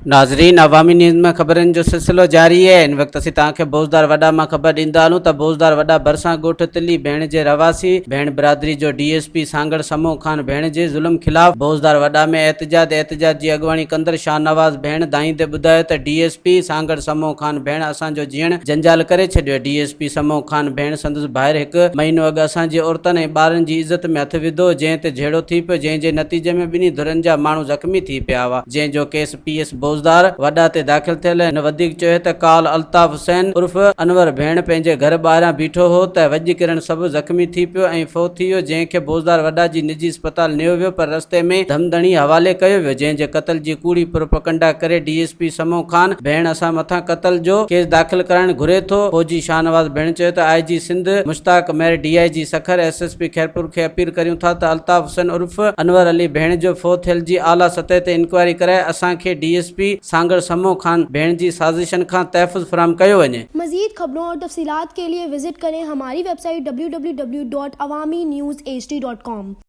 नाज़रीन, अवामी न्यूज़ में खबरन जो सिलसिलो जारी है। इन वक्त असीं तव्हांखे बोज़दारोॾा में खबर ॾींदा आहियूं त बोज़दारोॾा ڀرسان ॻोठ तिली भेण जे रवासी भेण برادري जो DSP سانگهڙ समून खान भेण जे ज़ुल्म ख़िलाफ़ बोज़दारोॾा में एहतजाज जी अॻुवाणी कंदड़ शाहनवाज़ भेण दाईंदे ॿुधायो त DSP سانگهڙ समून खान भेण असांजो जीअण जंजाल करे छॾियो। DSP समून खान भेण संदसि भाइर हिकु महीनो अॻु असांजी औरतनि ऐं ॿारनि जी इज़त में हथ विधो, जंहिं ते झेड़ो थी पियो, जंहिं जे नतीजे में ॿिन्ही धुरनि जा माण्हू ज़ख़्मी थी पिया हुआ, जंहिंजो केस PS बोज़दारोॾा ते दाख़िल थियल। हिन वधीक चयो त काल अल्ताफ़ हुसैन उर्फ अनवर भेण पंहिंजे घर ॿाहिरां बीठो हो त वॼ किरण सभु ज़ख़्मी थी पियो ऐं फ़ौत थी वियो, जंहिंखे बोज़दारोॾा जी निजी अस्पताल नियो वियो पर रस्ते में धमधणी हवाले कयो वियो, जंहिंजे क़त्ल जी कूड़ी प्रोपगंडा करे DSP समून खान भेण असां मथां क़त्ल जो केस दाख़िल करणु घुरे थो। फौजी शाहनवाज़ भेण चयो त IG सिंध मुश्ताक मेर DIG सखर SSP खैरपुर खे अपील करियूं था त अल्ताफ़ हुसैन उर्फ अनवर अली भेण जो फ़ौत थियल जी आला सतह ते इंक्वायरी कराए असांखे DSP سانگهڙ समून खान भेण जी साज़िशन खां तहफ़ुज़ फराहम कयो वञे। मज़ीद खबरों और तफसीलात के लिए विजिट करें हमारी वेबसाइट www.awamiNewsHD.com।